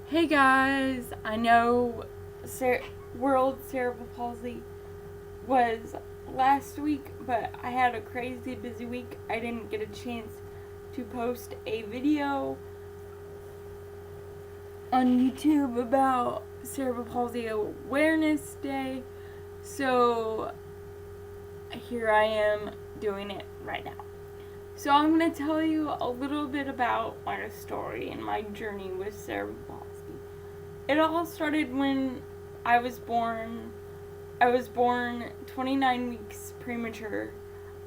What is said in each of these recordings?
Hey guys, I know World Cerebral Palsy was last week, but I had a crazy busy week. I didn't get a chance to post a video on YouTube about Cerebral Palsy Awareness Day, so here I am doing it right now. So I'm going to tell you a little bit about my story and my journey with cerebral palsy. It all started when I was born. I was born 29 weeks premature.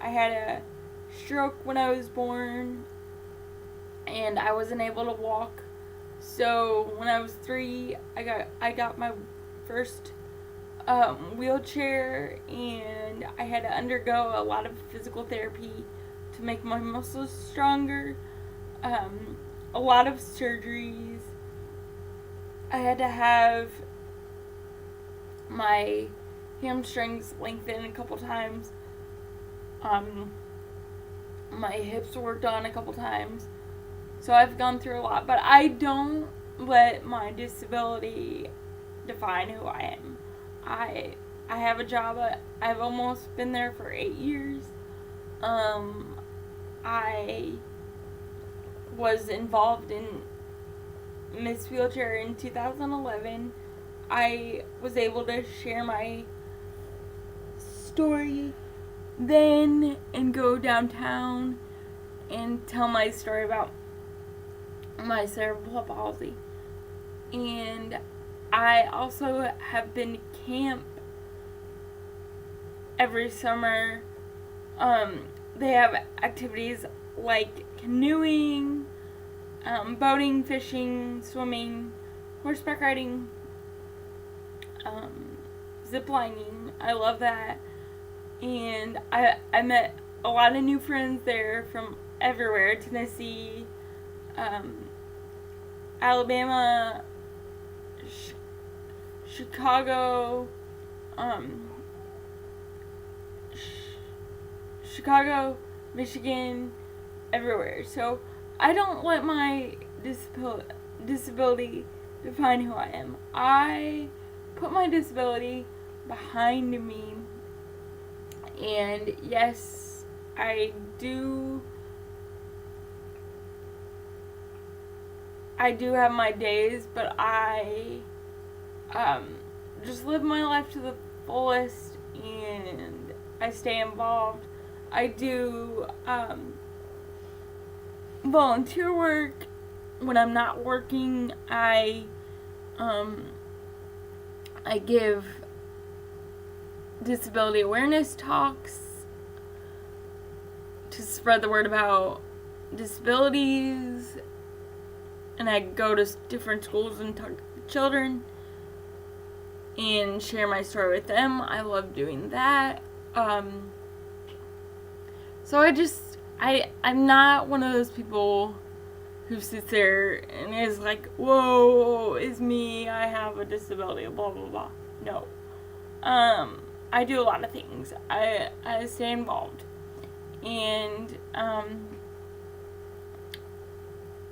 I had a stroke when I was born, and I wasn't able to walk. So when I was 3, I got my first wheelchair, and I had to undergo a lot of physical therapy to make my muscles stronger. A lot of surgeries. I had to have my hamstrings lengthened a couple times. My hips worked on a couple times. So I've gone through a lot, but I don't let my disability define who I am. I have a job. I've almost been there for 8 years. I was involved in Miss Wheelchair in 2011. I was able to share my story then and go downtown and tell my story about my cerebral palsy. And I also have been to camp every summer. They have activities like canoeing, boating, fishing, swimming, horseback riding, zip lining. I love that. And I met a lot of new friends there from everywhere: Tennessee, Alabama, Chicago, Chicago, Michigan, everywhere. So I don't let my disability define who I am. I put my disability behind me, and yes, I do have my days, but I just live my life to the fullest, and I stay involved. I do volunteer work when I'm not working. I give disability awareness talks to spread the word about disabilities, and I go to different schools and talk to children and share my story with them. I love doing that. So I'm not one of those people who sits there and is like, whoa, it's me, I have a disability, blah, blah, blah. No. I do a lot of things. I stay involved. And,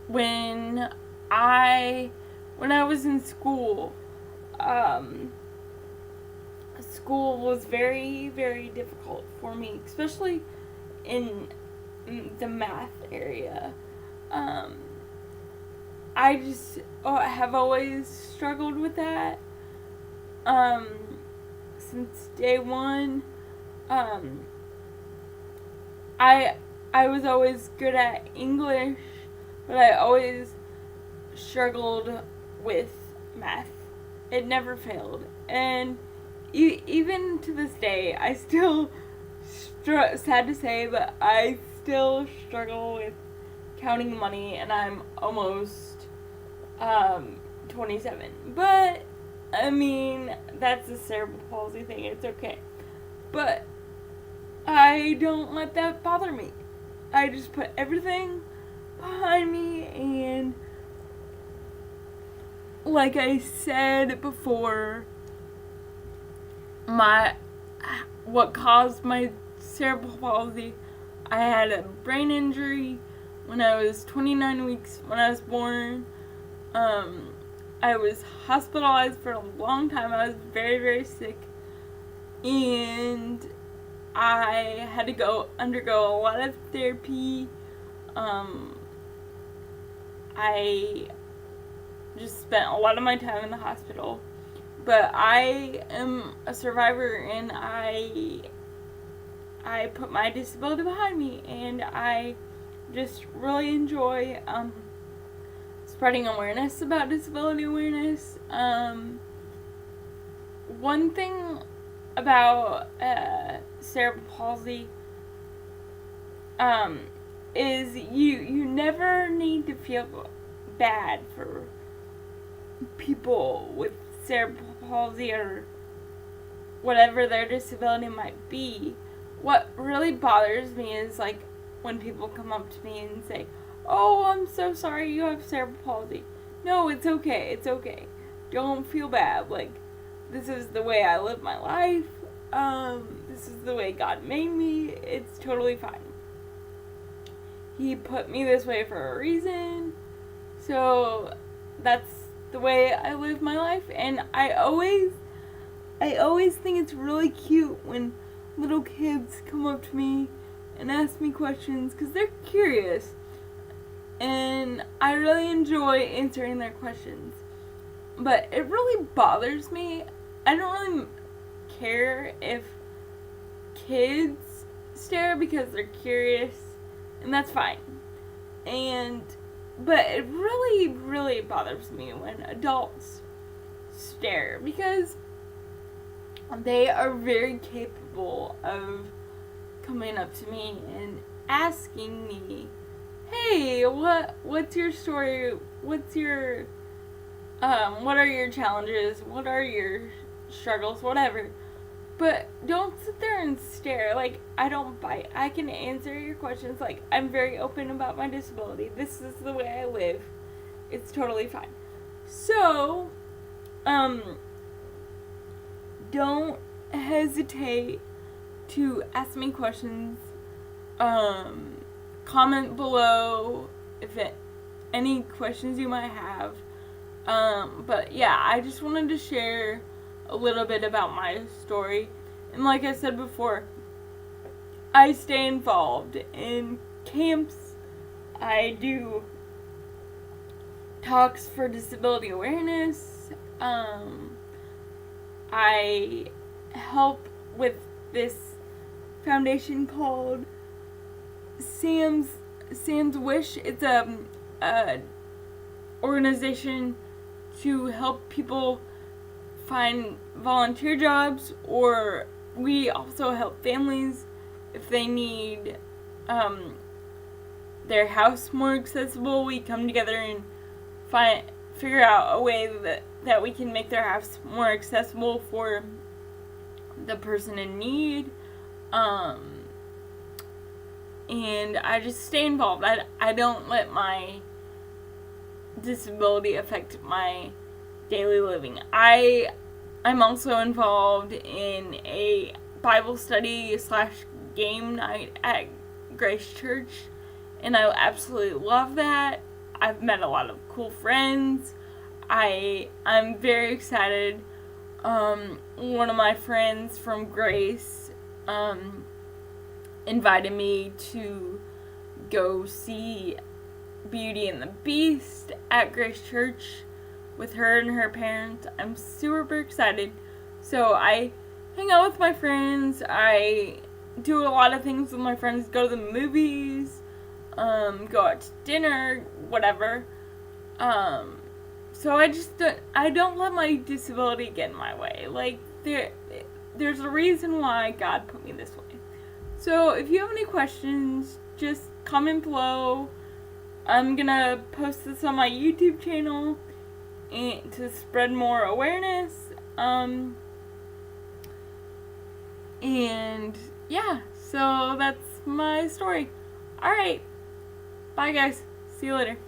when I was in school, school was very, very difficult for me, especially in the math area. I just have always struggled with that. Since day one. I was always good at English, but I always struggled with math. It never failed. And even to this day, I still, sad to say, but I still struggle with counting money, and I'm almost 27. But, I mean, that's a cerebral palsy thing. It's okay. But I don't let that bother me. I just put everything behind me, and like I said before, what caused my cerebral palsy, I had a brain injury when I was 29 weeks when I was born. I was hospitalized for a long time. I was very, very sick. And I had to undergo a lot of therapy. I just spent a lot of my time in the hospital. But I am a survivor, and I put my disability behind me, and I just really enjoy spreading awareness about disability awareness. One thing about cerebral palsy is you never need to feel bad for people with cerebral palsy or whatever their disability might be. What really bothers me is like when people come up to me and say, "Oh, I'm so sorry you have cerebral palsy." No, it's okay. It's okay. Don't feel bad. Like, this is the way I live my life. This is the way God made me. It's totally fine. He put me this way for a reason. So that's the way I live my life. And I always think it's really cute when little kids come up to me and ask me questions because they're curious. And I really enjoy answering their questions. But it really bothers me. I don't really care if kids stare because they're curious, and that's fine. But it really, really bothers me when adults stare because they are very capable of coming up to me and asking me, "Hey, what's your story? What are your challenges? What are your struggles? Whatever." But don't sit there and stare. Like, I don't bite. I can answer your questions. Like, I'm very open about my disability. This is the way I live. It's totally fine. So, don't hesitate to ask me questions. Comment below if any questions you might have. But yeah, I just wanted to share a little bit about my story. And like I said before, I stay involved in camps. I do talks for disability awareness. I help with this foundation called Sam's Wish. It's a organization to help people find volunteer jobs, or we also help families if they need their house more accessible. We come together and figure out a way that we can make their house more accessible for the person in need. And I just stay involved. I don't let my disability affect my daily living. I'm also involved in a Bible study / game night at Grace Church, and I absolutely love that. I've met a lot of cool friends. I'm very excited. One of my friends from Grace invited me to go see Beauty and the Beast at Grace Church with her and her parents. I'm super excited. So I hang out with my friends. I do a lot of things with my friends. Go to the movies, go out to dinner, whatever. So I don't let my disability get in my way. Like, there's a reason why God put me this way. So if you have any questions, just comment below. I'm gonna post this on my YouTube channel and to spread more awareness. And yeah, so that's my story. Alright, bye guys, see you later.